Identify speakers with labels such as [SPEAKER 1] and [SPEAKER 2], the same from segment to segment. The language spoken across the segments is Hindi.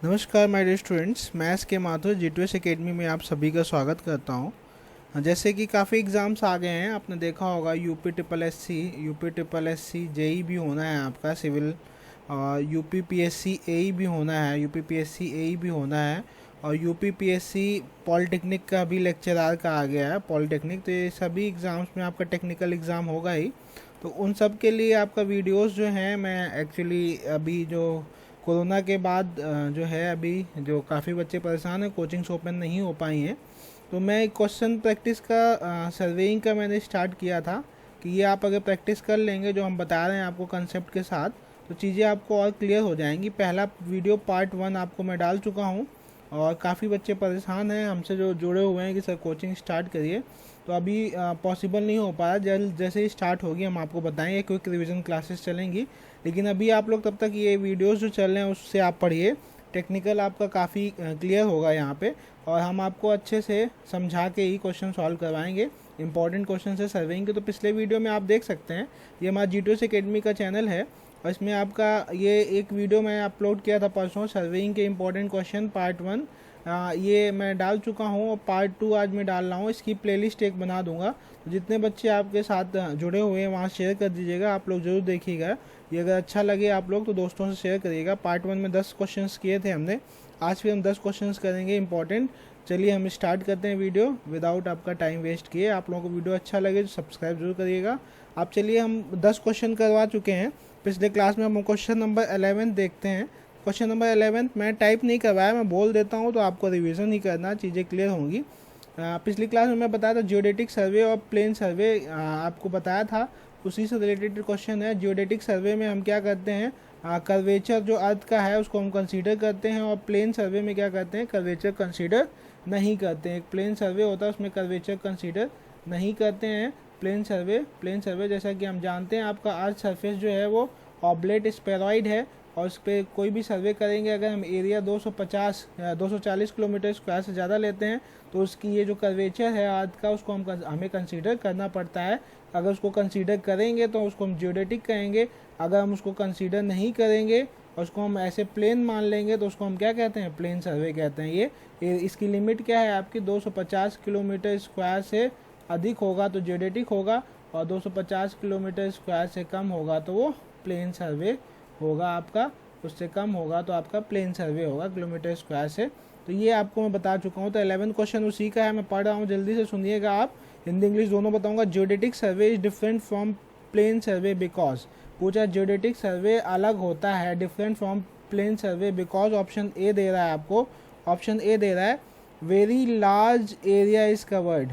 [SPEAKER 1] नमस्कार माय डियर स्टूडेंट्स, मैथ्स के माथुर जी2एस एकेडमी में आप सभी का स्वागत करता हूं। जैसे कि काफ़ी एग्ज़ाम्स आ गए हैं, आपने देखा होगा UP triple S C JE भी होना है आपका सिविल, और यूपी पीएससी एई भी होना है, यूपी पीएससी एई भी होना है, और यूपी पीएससी पॉलिटेक्निक का भी लेक्चरार का आ गया है पॉलिटेक्निक। तो ये सभी एग्ज़ाम्स में आपका टेक्निकल एग्ज़ाम होगा ही। तो उन सब के लिए आपका वीडियोस जो हैं, मैं एक्चुअली अभी जो कोरोना के बाद जो है, अभी जो काफ़ी बच्चे परेशान हैं, कोचिंग्स ओपन नहीं हो पाई हैं, तो मैं एक क्वेश्चन प्रैक्टिस का सर्वेइंग का मैंने स्टार्ट किया था कि ये आप अगर प्रैक्टिस कर लेंगे जो हम बता रहे हैं आपको कंसेप्ट के साथ, तो चीज़ें आपको और क्लियर हो जाएंगी। पहला वीडियो पार्ट 1 आपको मैं डाल चुका हूँ, और काफ़ी बच्चे परेशान हैं हमसे जो जुड़े हुए हैं कि सर कोचिंग स्टार्ट करिए, तो अभी पॉसिबल नहीं हो पाया। जल्द जैसे ही स्टार्ट होगी हम आपको बताएंगे, क्विक रिवीजन क्लासेस चलेंगी। लेकिन अभी आप लोग तब तक ये वीडियोस जो चल रहे हैं उससे आप पढ़िए, टेक्निकल आपका काफ़ी क्लियर होगा यहाँ पे, और हम आपको अच्छे से समझा के ही क्वेश्चन सॉल्व करवाएंगे। इंपॉर्टेंट क्वेश्चन है सर्वेइंग के, तो पिछले वीडियो में आप देख सकते हैं, ये हमारा जी2एस एकेडमी का चैनल है, और इसमें आपका ये एक वीडियो मैं अपलोड किया था परसों, सर्वेइंग के इंपॉर्टेंट क्वेश्चन पार्ट 1 ये मैं डाल चुका हूँ, और पार्ट 2 आज मैं डाल रहा हूँ। इसकी प्लेलिस्ट एक बना दूंगा, तो जितने बच्चे आपके साथ जुड़े हुए हैं वहाँ शेयर कर दीजिएगा, आप लोग ज़रूर देखिएगा। ये अगर अच्छा लगे आप लोग तो दोस्तों से शेयर करिएगा। पार्ट 1 में 10 क्वेश्चंस किए थे हमने, आज फिर हम 10 क्वेश्चंस करेंगे इंपॉर्टेंट। चलिए हम स्टार्ट करते हैं वीडियो विदाउट आपका टाइम वेस्ट किए। आप लोगों को वीडियो अच्छा लगे तो सब्सक्राइब जरूर करिएगा आप। चलिए हम 10 क्वेश्चन करवा चुके हैं पिछले क्लास में, हम क्वेश्चन नंबर 11 देखते हैं। क्वेश्चन नंबर 11 मैं टाइप नहीं करवाया, मैं बोल देता हूँ, तो आपको रिवीजन ही करना, चीज़ें क्लियर होंगी। पिछली क्लास में मैं बताया था जियोडेटिक सर्वे और प्लेन सर्वे आपको बताया था, उसी से रिलेटेड क्वेश्चन है। जियोडेटिक सर्वे में हम क्या करते हैं, कर्वेचर जो अर्थ का है उसको हम कंसीडर करते हैं, और प्लेन सर्वे में क्या करते हैं, कर्वेचर कंसीडर नहीं करते हैं। एक प्लेन सर्वे होता है उसमें कर्वेचर कंसीडर नहीं करते हैं। प्लेन सर्वे जैसा कि हम जानते हैं, आपका अर्थ सरफेस जो है वो ऑब्लेट स्पेरॉइड है, और उस पर कोई भी सर्वे करेंगे, अगर हम एरिया 240 किलोमीटर स्क्वायर से ज़्यादा लेते हैं, तो उसकी ये जो कर्वेचर है अर्थ का, उसको हमें कंसीडर करना पड़ता है। अगर उसको कंसीडर करेंगे तो उसको हम जियोडेटिक कहेंगे, अगर हम उसको कंसीडर नहीं करेंगे और उसको हम ऐसे प्लेन मान लेंगे तो उसको हम क्या कहते हैं, प्लेन सर्वे कहते हैं। ये इसकी लिमिट क्या है आपकी, 250 किलोमीटर स्क्वायर से अधिक होगा तो जियोडेटिक होगा, और 250 किलोमीटर स्क्वायर से कम होगा तो वो प्लेन सर्वे होगा आपका, उससे कम होगा तो आपका प्लेन सर्वे होगा किलोमीटर स्क्वायर से। तो ये आपको मैं बता चुका हूँ। तो 11 क्वेश्चन उसी का है, मैं पढ़ रहा हूँ, जल्दी से सुनिएगा आप, हिंदी इंग्लिश दोनों बताऊंगा। Geodetic survey is different from plane survey because, पूछा जियोडेटिक सर्वे अलग होता है different from plane survey because, option A दे रहा है आपको, ऑप्शन ए दे रहा है very large area is covered.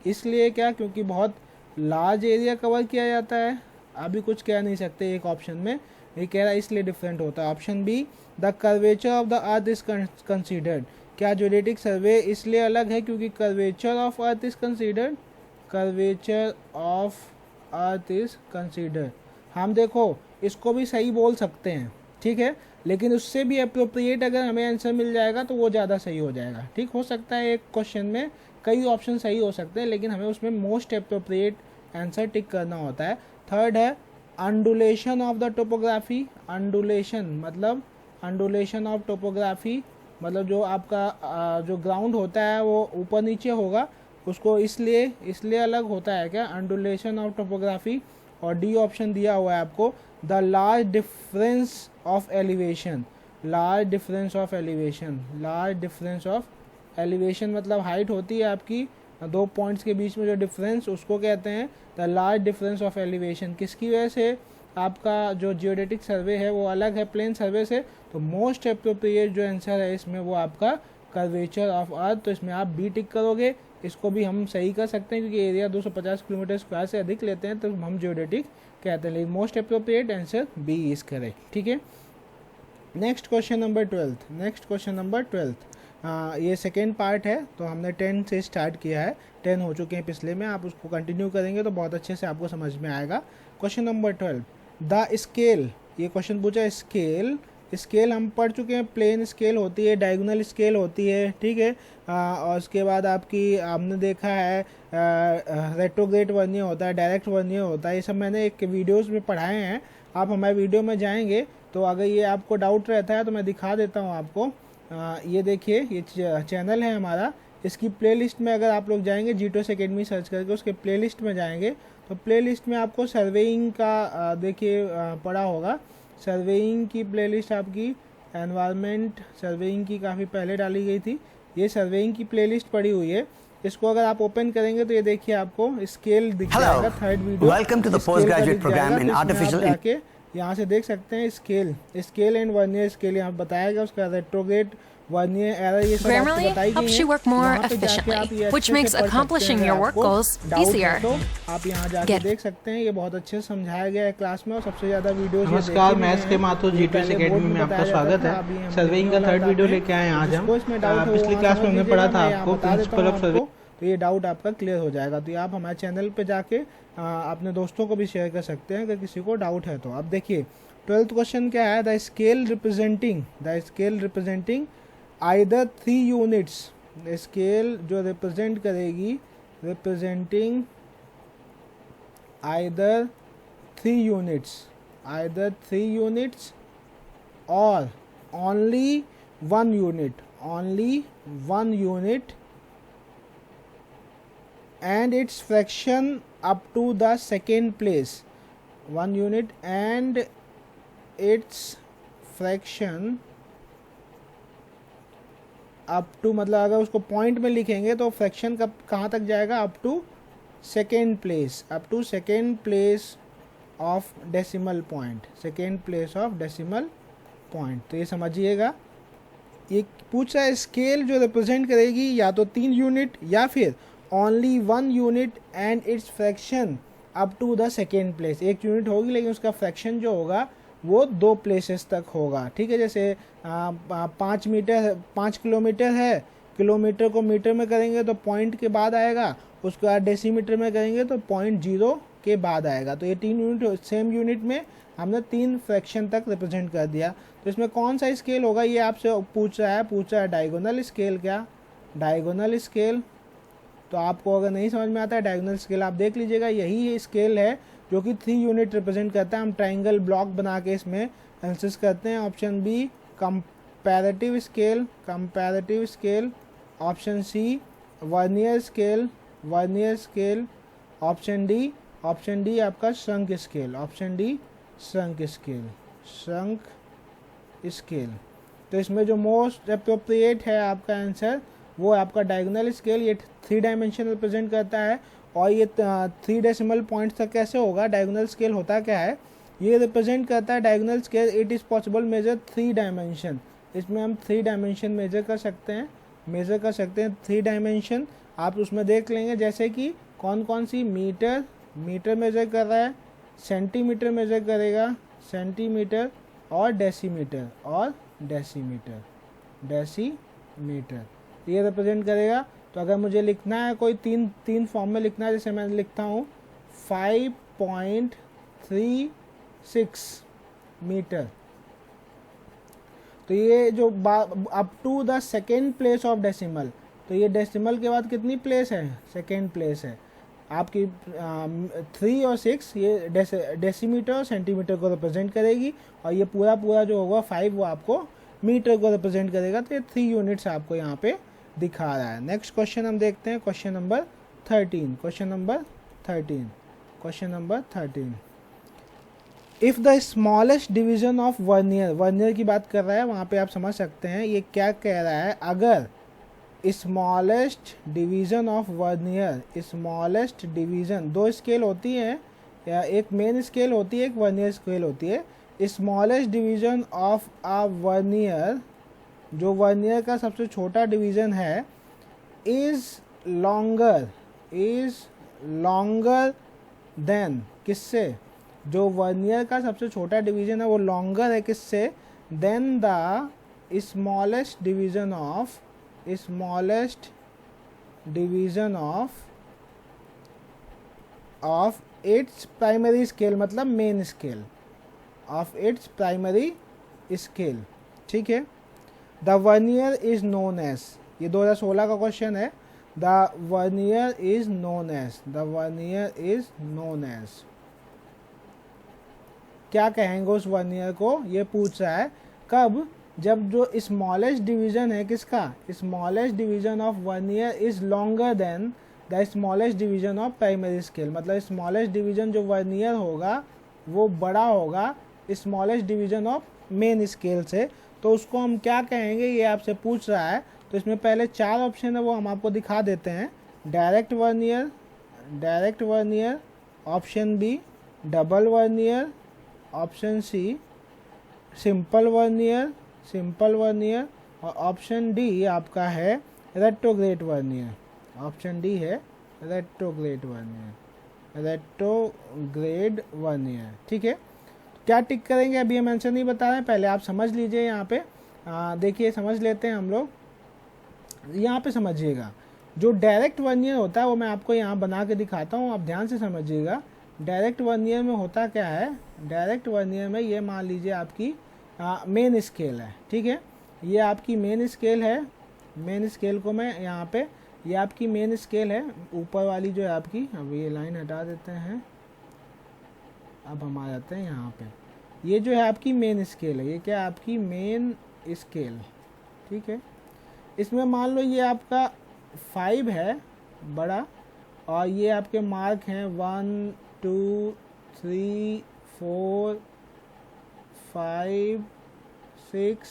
[SPEAKER 1] इसलिए क्या, क्योंकि बहुत लार्ज एरिया कवर किया जाता है, अभी कुछ कह नहीं सकते एक ऑप्शन में, ये कह रहा है इसलिए डिफरेंट होता है। Option be the curvature of the earth is considered, क्या जियोडेटिक सर्वे इसलिए अलग है क्योंकि curvature of earth is considered, curvature of earth is considered. हम देखो इसको भी सही बोल सकते हैं, ठीक है, लेकिन उससे भी अप्रोप्रिएट अगर हमें आंसर मिल जाएगा तो वो ज़्यादा सही हो जाएगा। ठीक हो सकता है एक क्वेश्चन में कई ऑप्शन सही हो सकते हैं, लेकिन हमें उसमें मोस्ट अप्रोप्रिएट आंसर टिक करना होता है। थर्ड है undulation of the topography, undulation of topography मतलब जो आपका जो ग्राउंड होता है वो ऊपर नीचे होगा, उसको इसलिए अलग होता है क्या, अंडुलेशन ऑफ टोपोग्राफी। और डी ऑप्शन दिया हुआ है आपको the large difference of elevation, large difference of elevation मतलब हाइट होती है आपकी दो पॉइंट्स के बीच में जो डिफरेंस, उसको कहते हैं the large difference of elevation. किसकी वजह से आपका जो जियोडेटिक सर्वे है वो अलग है प्लेन सर्वे से, तो मोस्ट अप्रोप्रिएट जो आंसर है इसमें वो आपका कर्वेचर ऑफ अर्थ, तो इसमें आप बी टिक करोगे। इसको भी हम सही कर सकते हैं क्योंकि एरिया 250 किलोमीटर स्क्वायर से अधिक लेते हैं तो हम जियोडेटिक कहते हैं, लेकिन most appropriate answer B is correct. ठीक है, नेक्स्ट क्वेश्चन नंबर 12। ये सेकेंड पार्ट है, तो हमने 10 से स्टार्ट किया है, 10 हो चुके हैं पिछले में, आप उसको कंटिन्यू करेंगे तो बहुत अच्छे से आपको समझ में आएगा। क्वेश्चन नंबर 12 द स्केल, ये क्वेश्चन पूछा स्केल हम पढ़ चुके हैं, प्लेन स्केल होती है, डायगोनल स्केल होती है, ठीक है, और उसके बाद आपकी हमने देखा है रेट्रोग्रेड वर्नियर होता है, डायरेक्ट वर्नियर होता है, ये सब मैंने एक वीडियोस में पढ़ाए हैं। आप हमारे वीडियो में जाएंगे तो अगर ये आपको डाउट रहता है तो मैं दिखा देता हूँ आपको। ये देखिए ये चैनल है हमारा, इसकी प्लेलिस्ट में अगर आप लोग जाएंगे जीटोस एकेडमी सर्च करके उसके प्लेलिस्ट में जाएंगे तो प्लेलिस्ट में आपको सर्वेइंग का देखिए पड़ा होगा। सर्वेइंग की प्लेलिस्ट आपकी एनवायरनमेंट सर्वेइंग की काफ़ी पहले डाली गई थी, ये सर्वेइंग की प्लेलिस्ट पड़ी हुई है। इसको अगर आप ओपन करेंगे तो ये देखिए आपको स्केल दिख जाएगा, third video
[SPEAKER 2] welcome to the post graduate program in artificial.
[SPEAKER 1] जाके यहाँ से देख सकते हैं स्केल एंड वर्नियर स्केल यहाँ बताएगा, उसका रेट्रोग्रेड वर्नियर एरर ये सब आपको बताई गई है।
[SPEAKER 3] you work more efficiently, which makes accomplishing your work goals easier.
[SPEAKER 1] तो आप यहाँ जाके देख सकते हैं, ये बहुत अच्छे से समझाया गया है क्लास में और सबसे ज़्यादा वीडियोस।
[SPEAKER 4] नमस्कार, मैथ्स के माथुर जीटोस एकेडमी में आपका स्वागत है। सर्वेइंग का थर्ड वीडियो लेके आए आज हम। पिछली क्लास में हमने पढ़ा था आपको प्रिंसिपल ऑफ सर्वेइंग,
[SPEAKER 1] तो ये डाउट आपका क्लियर हो जाएगा। तो ये आप हमारे चैनल पे जाके अपने दोस्तों को भी शेयर कर सकते हैं अगर किसी को डाउट है तो। अब देखिए 12th क्वेश्चन क्या है, the scale representing either 3 units, scale जो रिप्रेजेंट करेगी रिप्रेजेंटिंग आइदर 3 यूनिट्स और only 1 unit and its fraction up to the second place, 1 unit and its fraction up to, मतलब अगर उसको पॉइंट में लिखेंगे तो फ्रैक्शन कब कहाँ तक जाएगा, up to second place of decimal point. तो ये समझिएगा, ये पूछ रहा है स्केल जो रिप्रेजेंट करेगी या तो 3 यूनिट या फिर only 1 unit and its fraction up to the second place. 1 unit होगी लेकिन उसका फ्रैक्शन जो होगा वो 2 प्लेसेस तक होगा। ठीक है, जैसे 5 किलोमीटर है, किलोमीटर को मीटर में करेंगे तो पॉइंट के बाद आएगा, उसके बाद डेसीमीटर में करेंगे तो 0.0 के बाद आएगा। तो ये 3 यूनिट, सेम यूनिट में हमने 3 फ्रैक्शन तक रिप्रेजेंट कर दिया। तो इसमें कौन सा स्केल होगा ये आपसे पूछ रहा है डायगोनल स्केल। क्या डायगोनल स्केल? तो आपको अगर नहीं समझ में आता है डायगोनल स्केल आप देख लीजिएगा, यही स्केल है जो कि 3 यूनिट रिप्रेजेंट करता है। हम ट्राइंगल ब्लॉक बना के इसमें एनालिसिस करते हैं। Option B comparative scale, option C vernier scale, option D आपका श्रंक स्केल। तो इसमें जो मोस्ट अप्रोप्रिएट है आपका आंसर वो आपका डायगोनल स्केल। ये 3 डायमेंशन रिप्रेजेंट करता है और ये 3 डेसिमल पॉइंट्स तक कैसे होगा। डायगोनल स्केल होता क्या है, ये रिप्रेजेंट करता है diagonal scale it is possible measure 3 dimension. इसमें हम 3 डायमेंशन मेजर कर सकते हैं 3 डायमेंशन। आप उसमें देख लेंगे जैसे कि कौन सी मीटर मेजर कर रहा है, सेंटीमीटर मेजर करेगा, सेंटीमीटर और डेसीमीटर ये रिप्रेजेंट करेगा। तो अगर मुझे लिखना है कोई तीन फॉर्म में लिखना है, जैसे मैं लिखता हूँ 5.36 मीटर। तो ये जो up to the second place of decimal, तो ये डेसिमल के बाद कितनी प्लेस है, सेकेंड प्लेस है आपकी। 3 और 6 ये डेसीमीटर और सेंटीमीटर को रिप्रेजेंट करेगी और ये पूरा जो होगा 5 वो आपको मीटर को रिप्रेजेंट करेगा। तो ये 3 यूनिट्स आपको यहाँ पे दिखा रहा है। नेक्स्ट क्वेश्चन हम देखते हैं, question number 13। If the smallest division of vernier की बात कर रहा है, वहाँ पे आप समझ सकते हैं ये क्या कह रहा है। अगर smallest division of vernier, smallest division 2 scale होती है, या एक मेन स्केल होती है, एक वर्नियर स्केल होती है। Smallest division of a vernier, जो वर्नियर का सबसे छोटा डिवीज़न है, इज़ लॉन्गर देन, किससे, जो वर्नियर का सबसे छोटा डिवीज़न है वो लॉन्गर है किससे, than the smallest division of its primary scale, मतलब main scale of its primary scale. ठीक है, the vernier is known as, ये 2016 का क्वेश्चन है। The vernier is known as, क्या कहेंगे उस वर्नियर को, ये पूछ रहा है। कब, जब जो स्मॉलेस्ट डिवीजन है किसका, smallest division of vernier is longer than the smallest division of primary scale. मतलब स्मॉलेस्ट डिवीजन जो वर्नियर होगा वो बड़ा होगा smallest division of main scale से, तो उसको हम क्या कहेंगे, ये आपसे पूछ रहा है। तो इसमें पहले 4 ऑप्शन है वो हम आपको दिखा देते हैं। Direct vernier, direct vernier, option B double vernier, option C simple vernier, simple vernier, और ऑप्शन डी आपका है रेट्रोग्रेड वर्नियर। ऑप्शन डी है रेट्रोग्रेड वर्नियर, रेट्रोग्रेड वर्नियर। ठीक है, क्या टिक करेंगे अभी हम आंसर नहीं बता रहे हैं, पहले आप समझ लीजिए। यहाँ पे देखिए समझ लेते हैं हम लोग। यहाँ पे समझिएगा, जो डायरेक्ट वर्नियर होता है वो मैं आपको यहाँ बना के दिखाता हूँ, आप ध्यान से समझिएगा। डायरेक्ट वर्नियर में होता क्या है, डायरेक्ट वर्नियर में ये मान लीजिए आपकी मेन स्केल है। ठीक है, ये आपकी मेन स्केल है। मेन स्केल को मैं यहाँ पे, ये आपकी मेन स्केल है ऊपर वाली जो है आपकी। अब ये लाइन हटा देते हैं, अब हम आ जाते हैं यहाँ पे। ये जो है आपकी मेन स्केल है, ये क्या आपकी मेन स्केल। ठीक है, इसमें मान लो ये आपका 5 है बड़ा, और ये आपके मार्क हैं 1 2 3 4 5 6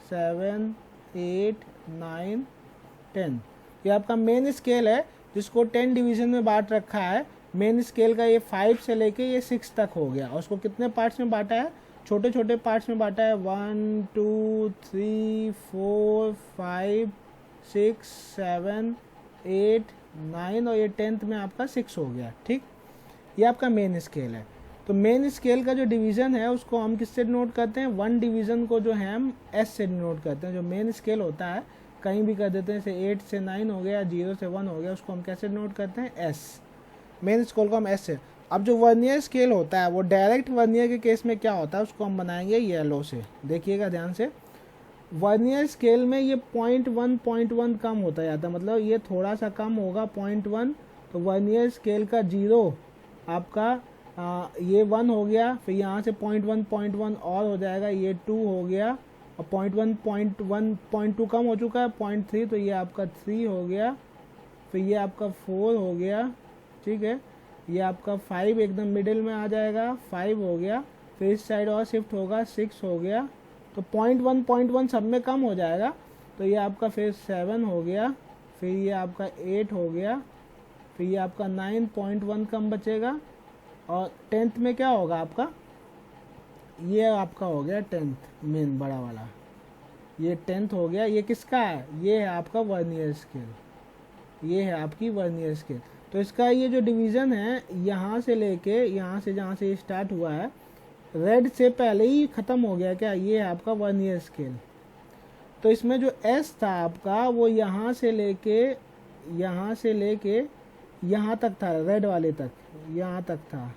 [SPEAKER 1] 7 8 9 10। ये आपका मेन स्केल है जिसको 10 डिवीजन में बांट रखा है। मेन स्केल का ये 5 से लेके ये 6 तक हो गया, और उसको कितने पार्ट्स में बांटा है, छोटे छोटे पार्ट्स में बांटा है। 1 2 3 4 5 6 7 8 9, और ये 10th में आपका 6 हो गया। ठीक, ये आपका मेन स्केल है। तो मेन स्केल का जो डिवीज़न है उसको हम किससे डिनोट करते हैं, 1 डिवीज़न को जो है हम एस से डिनोट करते हैं। जो मेन स्केल होता है कहीं भी कर देते हैं, जैसे 8 से 9 हो गया, 0 से 1 हो गया, उसको हम कैसे डिनोट करते हैं, एस। मेन स्केल को हम एस से। अब जो वर्नियर स्केल होता है वो डायरेक्ट वर्नियर के केस में क्या होता है, उसको हम बनाएंगे येलो से। देखिएगा ध्यान से, वर्नियर स्केल में ये 0.1 कम होता जाता है, मतलब ये थोड़ा सा कम होगा 0.1। तो वर्नियर स्केल का 0 आपका ये 1 हो गया, फिर यहाँ से 0.1 और हो जाएगा, ये 2 हो गया, और 0.2 कम हो चुका है 0.3, तो ये आपका 3 हो गया, फिर ये आपका 4 हो गया। ठीक है, ये आपका 5 एकदम मिडिल में आ जाएगा, 5 हो गया, फिर इस साइड और शिफ्ट होगा, 6 हो गया, तो 0.1 सब में कम हो जाएगा, तो ये आपका फिर 7 हो गया, फिर ये आपका 8 हो गया, फिर ये आपका 9.1 कम बचेगा, और 10th में क्या होगा आपका, ये आपका हो गया 10th मेन बड़ा वाला, ये 10th हो गया। ये किसका है, ये है आपका वर्नियर स्केल, ये है आपकी वर्नियर स्केल। तो इसका ये जो डिवीज़न है यहाँ से लेके यहाँ से जहाँ से स्टार्ट हुआ है, रेड से पहले ही ख़त्म हो गया क्या, ये है आपका वर्नियर स्केल। तो इसमें जो एस था आपका वो यहाँ से लेके यहाँ तक था, रेड वाले तक यहाँ तक था,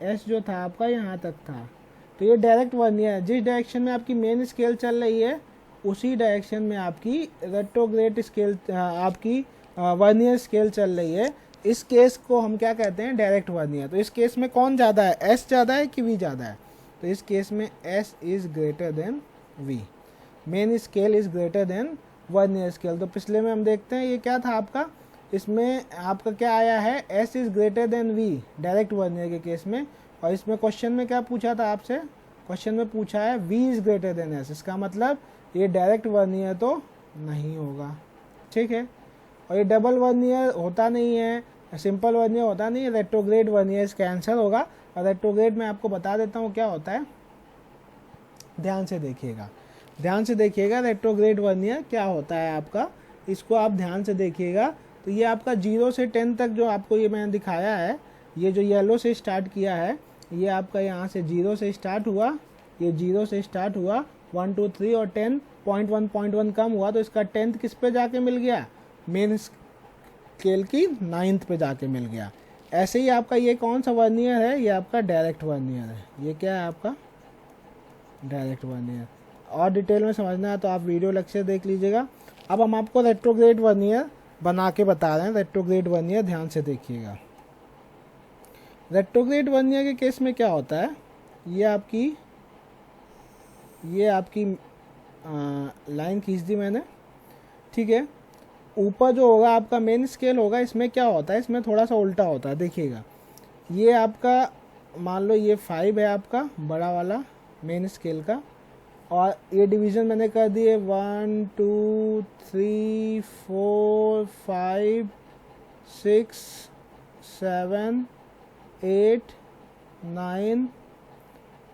[SPEAKER 1] एस जो था आपका यहाँ तक था। तो ये डायरेक्ट वर्नियर है, जिस डायरेक्शन में आपकी मेन स्केल चल रही है उसी डायरेक्शन में आपकी रेट्रोग्रेड स्केल आपकी वर्नियर स्केल चल रही है। इस केस को हम क्या कहते हैं, डायरेक्ट वर्नियर। तो इस केस में कौन ज़्यादा है, एस ज़्यादा है कि वी ज़्यादा है, तो इस केस में S is greater than V, main scale is greater than vernier scale. तो पिछले में हम देखते हैं ये क्या था आपका, इसमें आपका क्या आया है, S is greater than V direct vernier के केस में। और इसमें क्वेश्चन में क्या पूछा था आपसे, क्वेश्चन में पूछा है V is greater than S, इसका मतलब ये डायरेक्ट वर्नियर तो नहीं होगा। ठीक है, और ये डबल वर्नियर होता नहीं है, सिंपल वर्नियर होता नहीं है, रेट्रोग्रेड वर्नियर इसका आंसर होगा। और रेट्रोग्रेड में आपको बता देता हूँ क्या होता है, ध्यान से देखिएगा, ध्यान से देखिएगा रेट्रोग्रेड वर्नियर क्या होता है आपका, इसको आप ध्यान से देखिएगा। तो ये आपका 0 से 10 तक जो आपको ये मैंने दिखाया है, ये जो येलो से स्टार्ट किया है, ये आपका यहाँ से 0 से स्टार्ट हुआ, ये 0 से स्टार्ट हुआ, 1 2 3 और 10 0.1 कम हुआ, तो इसका 10th किस पे जाके मिल गया, मेन स्केल की 9th पे जाके मिल गया। ऐसे ही आपका ये कौन सा वर्नियर है, ये आपका डायरेक्ट वर्नियर है, ये क्या है आपका डायरेक्ट वर्नियर। और डिटेल में समझना है तो आप वीडियो लेक्चर देख लीजिएगा। अब हम आपको रेट्रोग्रेड वर्नियर बना के बता रहे हैं, रेट्रोग्रेड वर्नियर ध्यान से देखिएगा। रेट्रोग्रेड वर्नियर के केस में क्या होता है, ये आपकी ये आपकी लाइन खींच दी मैंने, ठीक है। ऊपर जो होगा आपका मेन स्केल होगा, इसमें क्या होता है, इसमें थोड़ा सा उल्टा होता है, देखिएगा। ये आपका मान लो ये 5 है आपका बड़ा वाला मेन स्केल का, और ये डिवीज़न मैंने कर दिए 1 2 3 4 5 6 7 8 9,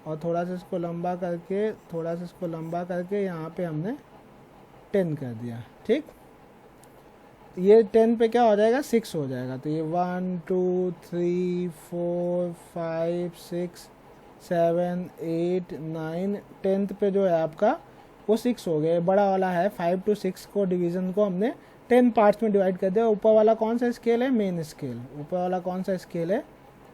[SPEAKER 1] और थोड़ा सा इसको लंबा करके यहाँ पे हमने 10 कर दिया, ठीक। ये 10 पे क्या हो जाएगा, 6 हो जाएगा। तो ये 1 2 3 4 5 6 7 8 9, 10th पे जो है आपका वो 6 हो गया। बड़ा वाला है 5 to 6 को डिवीज़न को हमने 10 पार्ट्स में डिवाइड कर दिया। ऊपर वाला कौन सा स्केल है, मेन स्केल। ऊपर वाला कौन सा स्केल है,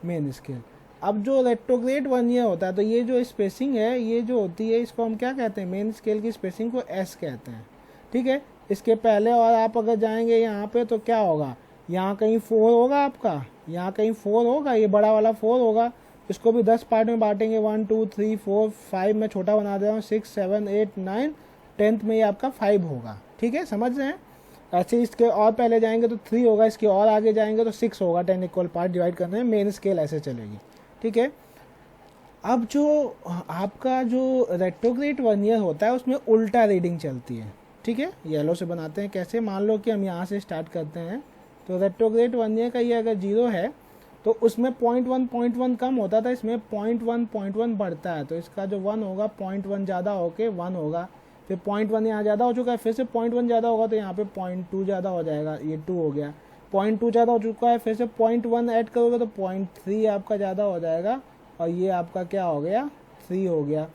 [SPEAKER 1] मेन स्केल। अब जो रेट्रोग्रेड वर्नियर होता है, तो ये जो स्पेसिंग है ये जो होती है, इसको हम क्या कहते हैं, मेन स्केल की स्पेसिंग को एस कहते हैं, ठीक है। इसके पहले और आप अगर जाएंगे यहाँ पे तो क्या होगा, यहाँ कहीं 4 होगा आपका, यहाँ कहीं 4 होगा, ये बड़ा वाला 4 होगा। इसको भी 10 पार्ट में बांटेंगे, 1 2 3 4 5 में छोटा बना दे रहा हूँ, 6 7 8 9, 10th में ये आपका 5 होगा, ठीक है, समझ रहे हैं। ऐसे इसके और पहले जाएंगे तो 3 होगा, इसके और आगे जाएंगे तो 6 होगा। 10 इक्वल पार्ट डिवाइड करने में मेन स्केल ऐसे चलेगी, ठीक है। अब जो आपका जो रेट्रोग्रेड वर्नियर होता है उसमें उल्टा रीडिंग चलती है, ठीक है। येलो से बनाते हैं कैसे, मान लो कि हम यहाँ से स्टार्ट करते हैं, तो रेट्रोग्रेड वर्नियर का ये अगर 0 है तो उसमें 0.1 कम होता था, इसमें 0.1 बढ़ता है। तो इसका जो 1 होगा 0.1 ज़्यादा होके 1 होगा, फिर 0.1 यहाँ ज़्यादा हो चुका है, फिर से 0.1 ज़्यादा होगा तो यहाँ पे 0.2 ज़्यादा हो जाएगा, ये 2 हो गया। 0.2 ज़्यादा हो चुका है, फिर से 0.1 ऐड करोगे तो 0.3 आपका ज़्यादा हो जाएगा, और ये आपका क्या हो गया, 3 हो गया।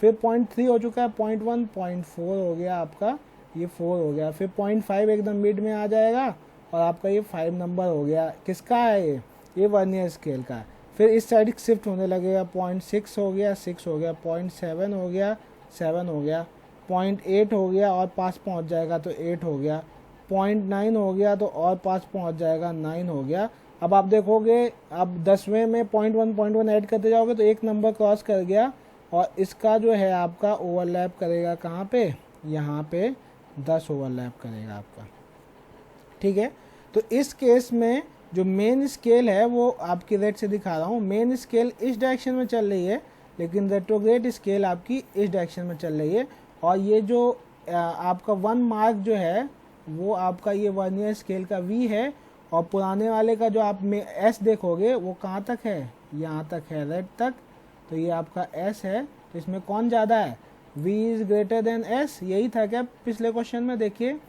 [SPEAKER 1] फिर 0.3 हो चुका है, 0.1 0.4 हो गया आपका, ये 4 हो गया। फिर 0.5 एकदम मिड में आ जाएगा और आपका ये 5 नंबर हो गया। किसका है ये वर्नियर स्केल का है। फिर इस साइड शिफ्ट होने लगेगा, 0.6 हो गया, 6 हो गया, 0.7 हो गया, 7 हो गया, 0.8 हो गया और 5 पहुंच जाएगा तो 8 हो गया, 0.9 हो गया तो और 5 पहुंच जाएगा, 9 हो गया। अब आप देखोगे, अब 10वें में 0.1 ऐड करते जाओगे तो एक नंबर क्रॉस कर गया, और इसका जो है आपका ओवरलैप करेगा कहाँ पे, यहाँ पे 10 ओवरलैप करेगा आपका, ठीक है। तो इस केस में जो मेन स्केल है वो आपकी रेड से दिखा रहा हूँ, मेन स्केल इस डायरेक्शन में चल रही है, लेकिन रेट्रोग्रेड स्केल आपकी इस डायरेक्शन में चल रही है। और ये जो आपका 1 मार्क जो है वो आपका ये वर्नियर स्केल का V है, और पुराने वाले का जो आप में S देखोगे वो कहाँ तक है, यहाँ तक है, रेड तक, तो ये आपका S है। तो इसमें कौन ज़्यादा है, V is greater then S, यही था क्या पिछले क्वेश्चन में, देखिए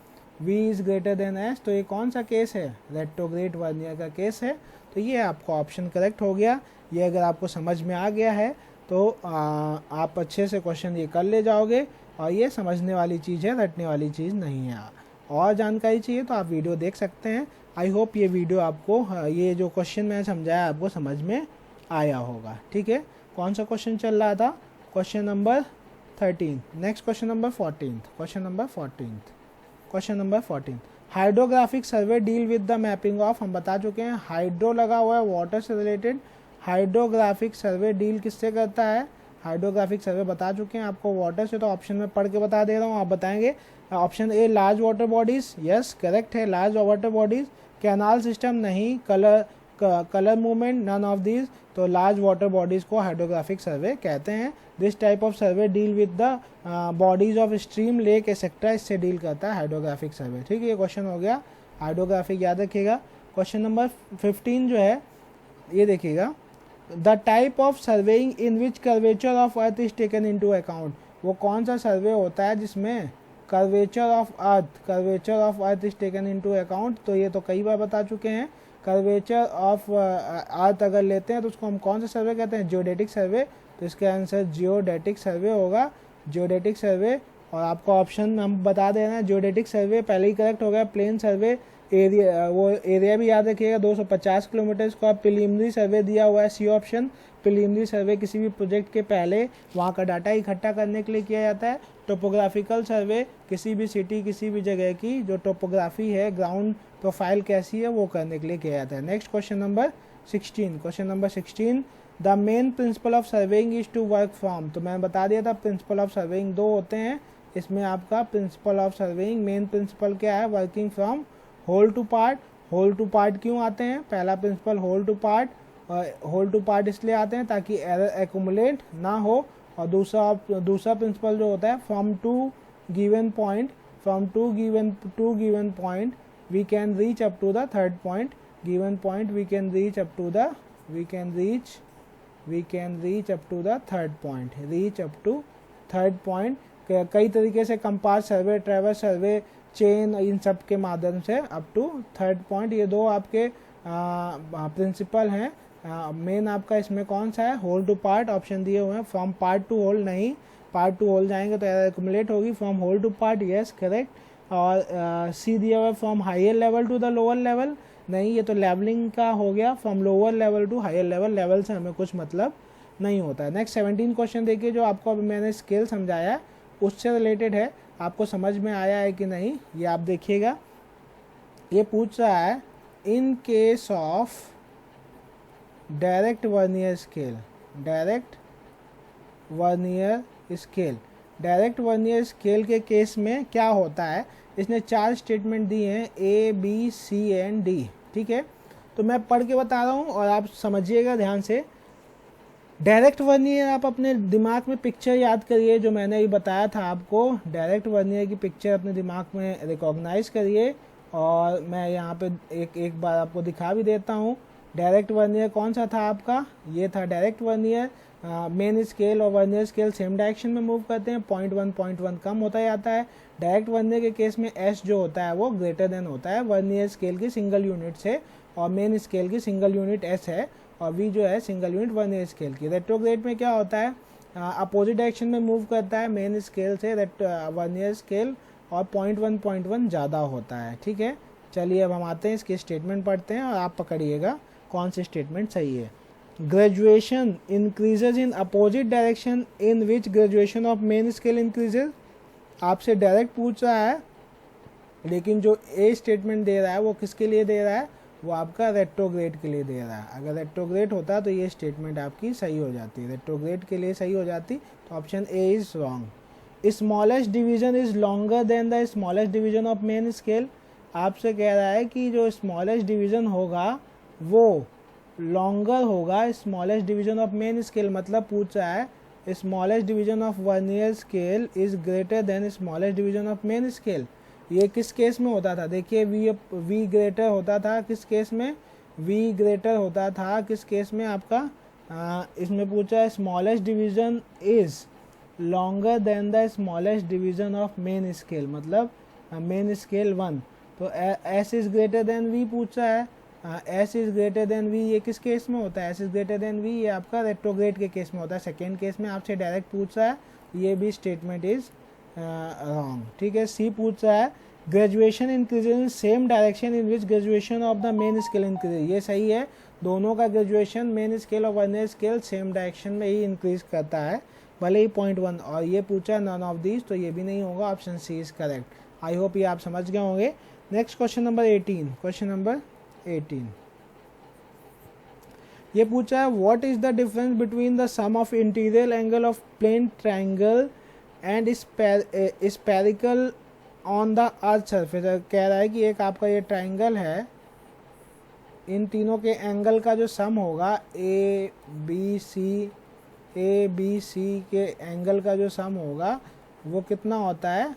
[SPEAKER 1] V is greater then S, तो ये कौन सा केस है, रेट्रोग्रेड वर्नियर का केस है। तो ये आपका ऑप्शन करेक्ट हो गया। ये अगर आपको समझ में आ गया है तो आप अच्छे से क्वेश्चन ये कर ले जाओगे, और ये समझने वाली चीज़ है, रटने वाली चीज़ नहीं है। और जानकारी चाहिए तो आप वीडियो देख सकते हैं। आई होप ये वीडियो आपको, ये जो क्वेश्चन मैंने समझाया आपको समझ में आया होगा, ठीक है। कौन सा क्वेश्चन चल रहा था, question number 13। Next question number 14, question number 14। Hydrographic survey deal with the mapping of, हम बता चुके हैं हाइड्रो लगा हुआ है वाटर से रिलेटेड, हाइड्रोग्राफिक सर्वे डील किससे करता है, हाइड्रोग्राफिक सर्वे बता चुके हैं आपको वाटर से, तो ऑप्शन में पढ़ के बता दे रहा हूँ, आप बताएंगे। Option A large water bodies, yes correct है, large water bodies. Canal system नहीं, colour movement, none of these, तो लार्ज वाटर बॉडीज को हाइड्रोग्राफिक सर्वे कहते हैं। This type of survey deal with the bodies of stream, lake etcetera, इससे डील करता है हाइड्रोग्राफिक सर्वे, ठीक है। ये क्वेश्चन हो गया हाइड्रोग्राफिक, याद रखिएगा। क्वेश्चन नंबर 15 जो है ये देखिएगा, the type of surveying in which curvature of earth is taken into account, वो कौन सा सर्वे होता है जिसमें curvature of earth is taken into account. तो ये तो कई बार बता चुके हैं, कर्वेचर ऑफ अर्थ अगर लेते हैं तो उसको हम कौन सा सर्वे कहते हैं, जियोडेटिक सर्वे। तो इसका आंसर जियोडेटिक सर्वे होगा, जियोडेटिक सर्वे। और आपको ऑप्शन हम बता दे रहे हैं, जियोडेटिक सर्वे पहले ही करेक्ट हो गया। प्लेन सर्वे एरिया, वो एरिया भी याद रखिएगा 250 किलोमीटर को। आप प्रीलिमिनरी सर्वे दिया हुआ है, सी ऑप्शन। प्रीलिमिनरी सर्वे किसी भी प्रोजेक्ट के पहले वहाँ का डाटा इकट्ठा करने के लिए किया जाता है। टोपोग्राफिकल सर्वे किसी भी सिटी, किसी भी जगह की जो टोपोग्राफी है, ग्राउंड प्रोफाइल कैसी है, वो करने के लिए किया जाता है। Next question number 16, the main principle of surveying is to work from, तो मैंने बता दिया था प्रिंसिपल ऑफ सर्वेइंग दो होते हैं, इसमें आपका principle of surveying main principle क्या है, working from whole to part. Whole to part क्यों आते हैं, पहला प्रिंसिपल होल टू पार्ट इसलिए आते हैं ताकि एरर एक्यूमुलेट ना हो, और दूसरा प्रिंसिपल जो होता है from to given point we can reach up to the third point, given point we can reach up to the third point, कई तरीके से कंपास सर्वे, ट्रैवर्स सर्वे, चेन, इन सब के माध्यम से अप टू थर्ड पॉइंट। ये दो आपके प्रिंसिपल हैं। मेन आपका इसमें कौन सा है, होल टू पार्ट, ऑप्शन दिए हुए हैं। फ्रॉम पार्ट टू होल नहीं, पार्ट टू होल जाएंगे तो एरर एक्यूमुलेट होगी। From whole to part yes correct. और सी दिया हुआ है from higher level to the lower level, नहीं ये तो लेवलिंग का हो गया। From lower level to higher level, level से हमें कुछ मतलब नहीं होता है। नेक्स्ट 17 क्वेश्चन देखिए, जो आपको अभी मैंने स्केल समझाया है उससे रिलेटेड है, आपको समझ में आया है कि नहीं ये आप देखिएगा। ये पूछ रहा है in case of direct vernier scale, direct vernier scale के केस में क्या होता है। इसने 4 स्टेटमेंट दिए हैं, A, B, C and D, ठीक है। तो मैं पढ़ के बता रहा हूँ और आप समझिएगा ध्यान से। डायरेक्ट वर्नियर, आप अपने दिमाग में पिक्चर याद करिए जो मैंने अभी बताया था आपको। डायरेक्ट वर्नियर की पिक्चर अपने दिमाग में रिकॉग्नाइज करिए, और मैं यहाँ पे एक बार आपको दिखा भी देता हूँ। डायरेक्ट वर्नियर कौन सा था आपका, ये था डायरेक्ट वर्नियर। मेन स्केल और वर्नियर स्केल सेम डायरेक्शन में मूव करते हैं, 0.1 कम होता जाता है। डायरेक्ट वर्नियर के केस में S जो होता है वो ग्रेटर देन होता है वर्नियर स्केल की सिंगल यूनिट से, और मेन स्केल की सिंगल यूनिट S है, और V जो है सिंगल यूनिट वर्नियर स्केल की। रेट्रोग्रेड में क्या होता है, अपोजिट डायरेक्शन में मूव करता है मेन स्केल से वर्नियर स्केल, और 0.1 ज़्यादा होता है, ठीक है। चलिए अब हम आते हैं इसके स्टेटमेंट पढ़ते हैं और आप पकड़िएगा कौन सी स्टेटमेंट सही है। Graduation increases in opposite direction in which graduation of main scale increases, आपसे डायरेक्ट पूछ रहा है, लेकिन जो ए स्टेटमेंट दे रहा है वो किसके लिए दे रहा है, वो आपका रेट्रोग्रेड के लिए दे रहा है। अगर रेट्रोग्रेड होता तो ये स्टेटमेंट आपकी सही हो जाती, रेट्रोग्रेड के लिए सही हो जाती, तो option A is wrong. Smallest division is longer than the smallest division of main scale, आपसे कह रहा है कि जो स्मॉलेस्ट डिवीजन होगा वो लॉन्गर होगा smallest division of main scale, मतलब पूछ रहा है smallest division of vernier scale is greater than smallest division of main scale. ये किस केस में होता था, देखिए वी ग्रेटर होता था, किस केस में वी ग्रेटर होता था, किस केस में आपका इसमें पूछा है smallest division is longer than the smallest division of main scale, मतलब मेन स्केल 1, तो S is greater than V पूछा है, S is greater than V, ये किस केस में होता है, S is greater than V, ये आपका रेट्रोग्रेड के केस में होता है। सेकेंड केस में आपसे डायरेक्ट पूछ रहा है, ये भी स्टेटमेंट इज रॉन्ग, ठीक है। C पूछ रहा है graduation increases in same direction in which graduation of the main scale increase, ये सही है, दोनों का ग्रेजुएशन मेन स्केल और वर्नियर स्केल सेम डायरेक्शन में ही इंक्रीज करता है, भले ही 0.1, और ये पूछा नॉन ऑफ दीज, तो ये भी नहीं होगा, option C is correct. I hope ये आप समझ गए होंगे। Next question number 18, question number 18 ये पूछा है what is the difference between the sum of interior angle of plane triangle and spherical on the earth surface. कह रहा है कि एक आपका ये ट्रायंगल है, इन तीनों के एंगल का जो सम होगा ए बी सी के एंगल का जो सम होगा वो कितना होता है,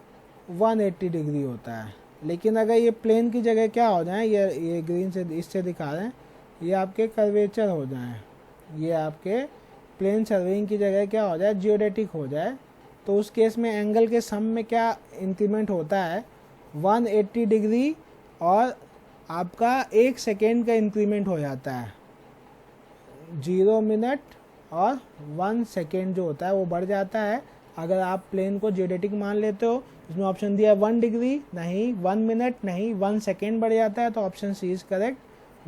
[SPEAKER 1] 180 डिग्री होता है। लेकिन अगर ये प्लेन की जगह क्या हो जाए, ये ग्रीन से इससे दिखा रहे हैं, ये आपके कर्वेचर हो जाए, ये आपके प्लेन सर्वेइंग की जगह क्या हो जाए, जियोडेटिक हो जाए, तो उस केस में एंगल के सम में क्या इंक्रीमेंट होता है, 180 डिग्री, और आपका 1 सेकेंड का इंक्रीमेंट हो जाता है, 0 मिनट और 1 सेकेंड जो होता है वो बढ़ जाता है। अगर आप प्लेन को जियोडेटिक मान लेते हो, इसमें ऑप्शन दिया 1 डिग्री नहीं, 1 मिनट नहीं, 1 सेकेंड बढ़ जाता है, तो option C is correct.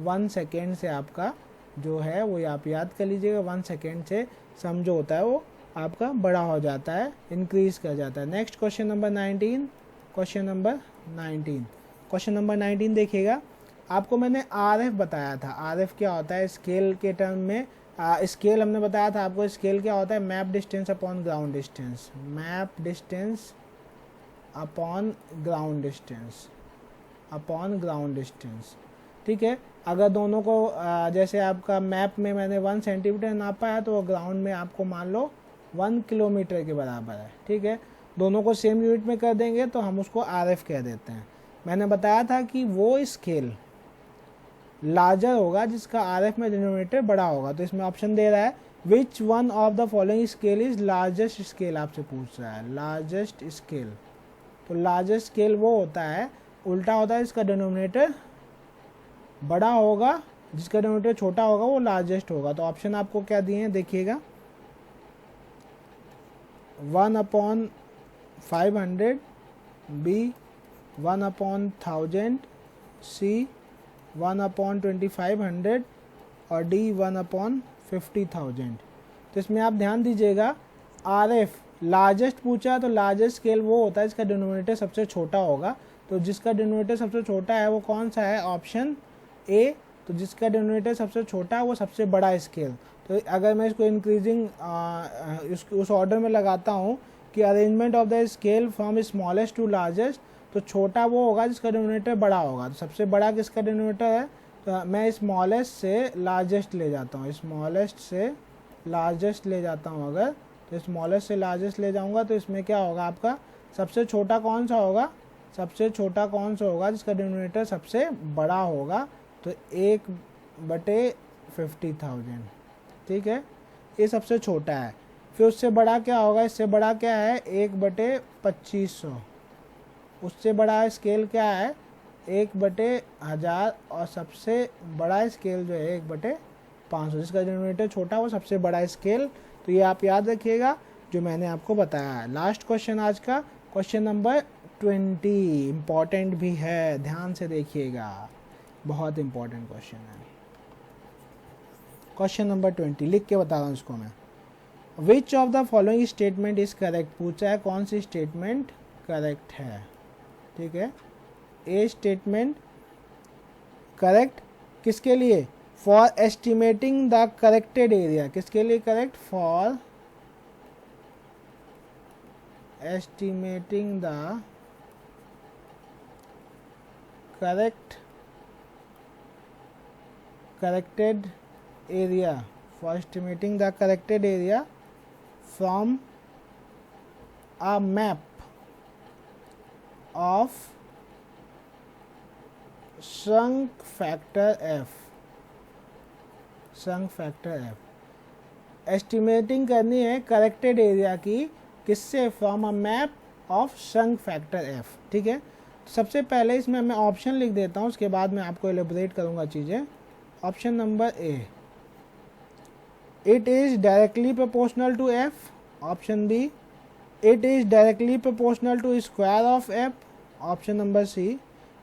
[SPEAKER 1] 1 second से आपका जो है वो आप याद कर लीजिएगा, 1 सेकेंड से सम जो होता है वो आपका बड़ा हो जाता है, इंक्रीज कर जाता है। Next question number 19, question number 19 देखिएगा। आपको मैंने RF बताया था, RF क्या होता है, स्केल के टर्म में स्केल हमने बताया था आपको, स्केल क्या होता है, map distance upon ground distance, map distance upon ground distance, upon ground distance. ठीक है, अगर दोनों को जैसे आपका मैप में मैंने 1 सेंटीमीटर नापा है तो ग्राउंड में आपको मान लो 1 किलोमीटर के बराबर है। ठीक है, दोनों को सेम यूनिट में कर देंगे तो हम उसको RF कह देते हैं। मैंने बताया था कि वो स्केल लार्जर होगा जिसका RF में डिनोमिनेटर बड़ा होगा। तो इसमें ऑप्शन दे रहा है which one of the following scale is largest scale, आपसे पूछ रहा है लार्जेस्ट स्केल। तो लार्जेस्ट स्केल वो होता है, उल्टा होता है, इसका डिनोमिनेटर बड़ा होगा, जिसका डिनोमिनेटर छोटा होगा वो लार्जेस्ट होगा। तो ऑप्शन आपको क्या दिए हैं देखिएगा, 1/500, B 1/1000, C 1/2500 और D 1/50,000। तो इसमें आप ध्यान दीजिएगा, RF लार्जेस्ट पूछा तो लार्जेस्ट स्केल वो होता है जिसका डिनोमिनेटर सबसे छोटा होगा। तो जिसका डिनोमिनेटर सबसे छोटा है वो कौन सा है, ऑप्शन A। तो जिसका डिनोमिनेटर सबसे छोटा है वो सबसे बड़ा स्केल। तो अगर मैं इसको इंक्रीजिंग उस ऑर्डर में लगाता हूँ कि arrangement of the scale from smallest to largest, तो छोटा वो होगा जिसका डिनोमिनेटर बड़ा होगा। तो सबसे बड़ा किसका डिनोमिनेटर है, तो मैं स्मॉलेस्ट से लार्जेस्ट ले जाता हूँ, स्मॉलेस्ट से लार्जेस्ट ले जाता हूँ। अगर तो स्मॉलेस्ट से लार्जेस्ट ले जाऊँगा तो इसमें क्या होगा आपका, सबसे छोटा कौन सा होगा, सबसे छोटा कौन सा होगा जिसका डिनोमिनेटर सबसे बड़ा होगा, तो 1/50,000। ठीक है, ये सबसे छोटा है। फिर उससे बड़ा क्या होगा, इससे बड़ा क्या है 1/2500, उससे बड़ा स्केल क्या है 1/1000 और सबसे बड़ा स्केल जो है 1/500। जिसका डिनोमिनेटर छोटा वो सबसे बड़ा स्केल। तो ये आप याद रखिएगा जो मैंने आपको बताया है। लास्ट क्वेश्चन आज का, क्वेश्चन नंबर 20, इम्पॉर्टेंट भी है, ध्यान से देखिएगा, बहुत इम्पॉर्टेंट क्वेश्चन है। क्वेश्चन नंबर 20 लिख के बता रहा हूँ इसको मैं। Which of the following statement is correct, पूछा है कौन सी स्टेटमेंट करेक्ट है। ठीक है, ए स्टेटमेंट करेक्ट किसके लिए, for estimating the corrected area, किसके लिए correct, for estimating the corrected area, for estimating the corrected area from a map of shrunk factor f, shrunk factor f। Estimating करनी है करेक्टेड एरिया की, किससे, from a map of shrunk factor f। ठीक है, सबसे पहले इसमें मैं ऑप्शन लिख देता हूँ, उसके बाद मैं आपको एलिब्रेट करूँगा चीज़ें। Option number A, it is directly proportional to F. Option B, it is directly proportional to square of F. Option number C,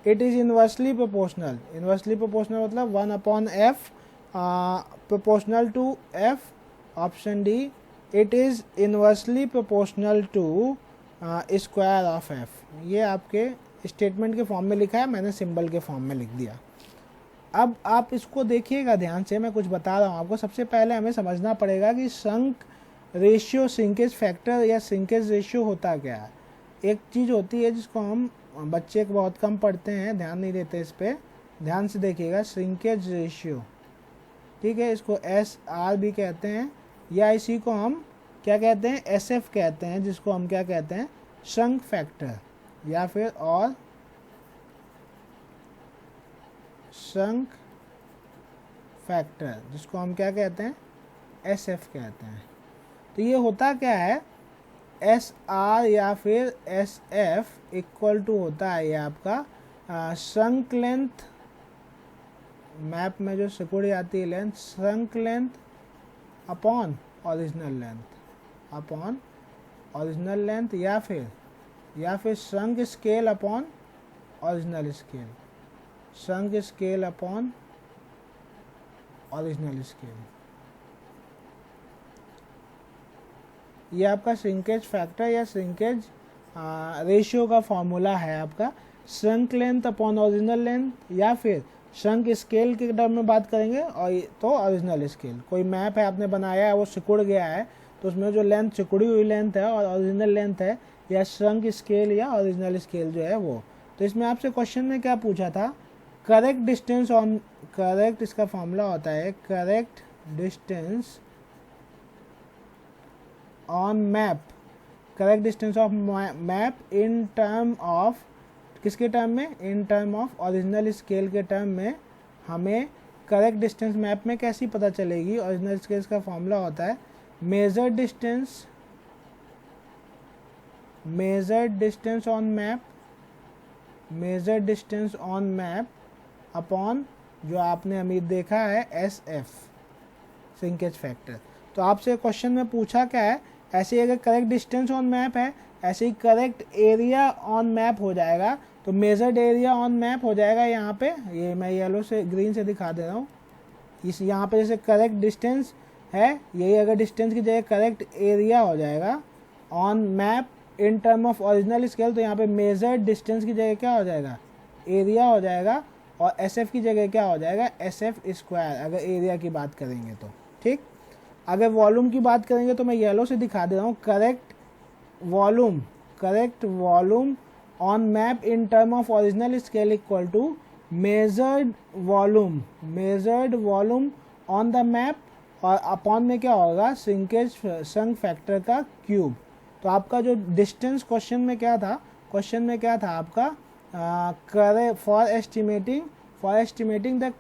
[SPEAKER 1] it is inversely proportional. Inversely proportional मतलब 1/f proportional to F. Option D, it is inversely proportional to square of F. ये आपके स्टेटमेंट के फॉर्म में लिखा है, मैंने सिंबल के फॉर्म में लिख दिया। अब आप इसको देखिएगा ध्यान से, मैं कुछ बता रहा हूँ आपको। सबसे पहले हमें समझना पड़ेगा कि श्रंक रेशियो, श्रिंकेज फैक्टर या श्रिंकेज रेशियो होता क्या है। एक चीज़ होती है जिसको हम बच्चे को बहुत कम पढ़ते हैं, ध्यान नहीं देते इस पर, ध्यान से देखिएगा, श्रिंकेज रेशियो। ठीक है, इसको SR भी कहते हैं, या इसी को हम क्या कहते हैं, SF कहते हैं, जिसको हम क्या कहते हैं, श्रंक फैक्टर, या फिर और श्रंक फैक्टर, जिसको हम क्या कहते हैं, SF कहते हैं। तो ये होता क्या है, SR या फिर SF इक्वल टू होता है ये आपका श्रंक लेंथ, मैप में जो सिकुड़ जाती है length, shrunk length upon original length, upon original length, या फिर shrunk scale upon original scale, shrunk scale upon original scale. ये आपका श्रिंकेज फैक्टर या श्रिंकेज रेशियो का फॉर्मूला है आपका, shrunk length upon original length, या फिर श्रंक स्केल के टर्म में बात करेंगे और तो ओरिजिनल स्केल। कोई मैप है आपने बनाया है, वो सिकुड़ गया है, तो उसमें जो लेंथ सिकुड़ी हुई लेंथ है और ओरिजिनल लेंथ है, या श्रंक स्केल या ओरिजिनल स्केल जो है वो। तो इसमें आपसे क्वेश्चन में क्या पूछा था, करेक्ट डिस्टेंस ऑन, करेक्ट इसका फॉर्मूला होता है correct distance on map, correct distance of map in term of, किसके टर्म में, इन टर्म ऑफ ओरिजिनल स्केल के टर्म में हमें करेक्ट डिस्टेंस मैप में कैसी पता चलेगी। ओरिजिनल स्केल का फॉर्मूला होता है major distance, measured distance on map, measured distance on map upon जो आपने अभी देखा है SF श्रिंकेज फैक्टर। तो आपसे क्वेश्चन में पूछा क्या है, ऐसे ही अगर करेक्ट डिस्टेंस ऑन मैप है, ऐसे ही करेक्ट एरिया ऑन मैप हो जाएगा। तो मेजर्ड एरिया ऑन मैप हो जाएगा यहाँ पे, ये मैं येलो से ग्रीन से दिखा दे रहा हूँ। इस यहाँ पे जैसे करेक्ट डिस्टेंस है, यही अगर डिस्टेंस की जगह करेक्ट एरिया हो जाएगा on map in term of original scale, तो यहाँ पे मेजर्ड डिस्टेंस की जगह क्या हो जाएगा, एरिया हो जाएगा, और SF की जगह क्या हो जाएगा, SF स्क्वायर, अगर एरिया की बात करेंगे तो। ठीक, अगर वॉल्यूम की बात करेंगे तो मैं येलो से दिखा दे रहा हूँ, correct volume on map in term of original scale equal to measured volume on the map, और अपॉन में क्या होगा, श्रिंक फैक्टर का क्यूब। तो आपका जो डिस्टेंस क्वेश्चन में क्या था, आपका for estimating the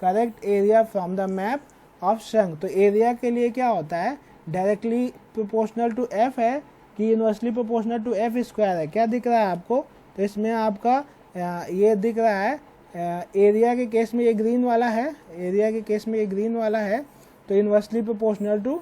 [SPEAKER 1] correct area from the map of shrunk. तो एरिया के लिए क्या होता है, डायरेक्टली प्रोपोर्शनल टू F है कि inversely proportional to F square है। क्या दिख रहा है आपको, तो इसमें आपका ये दिख रहा है, एरिया के केस में ये ग्रीन वाला है, तो इनवर्सली प्रोपोर्शनल टू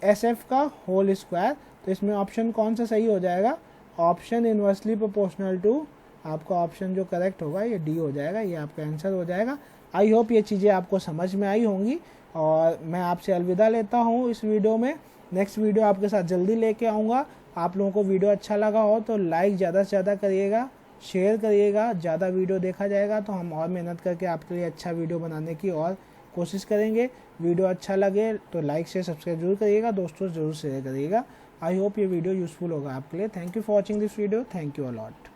[SPEAKER 1] SF का होल स्क्वायर। तो इसमें ऑप्शन कौन सा सही हो जाएगा, ऑप्शन इनवर्सली प्रोपोर्शनल टू, आपका ऑप्शन जो करेक्ट होगा ये D हो जाएगा, ये आपका आंसर हो जाएगा। आई होप ये चीज़ें आपको समझ में आई होंगी, और मैं आपसे अलविदा लेता हूँ इस वीडियो में। नेक्स्ट वीडियो आपके साथ जल्दी लेके आऊँगा। आप लोगों को वीडियो अच्छा लगा हो तो लाइक ज़्यादा से ज़्यादा करिएगा, शेयर करिएगा, ज़्यादा वीडियो देखा जाएगा तो हम और मेहनत करके आपके लिए अच्छा वीडियो बनाने की और कोशिश करेंगे। वीडियो अच्छा लगे तो लाइक से सब्सक्राइब जरूर करिएगा, दोस्तों जरूर शेयर करिएगा। आई होप ये वीडियो यूजफुल होगा आपके लिए। Thank you for watching this video, thank you a lot.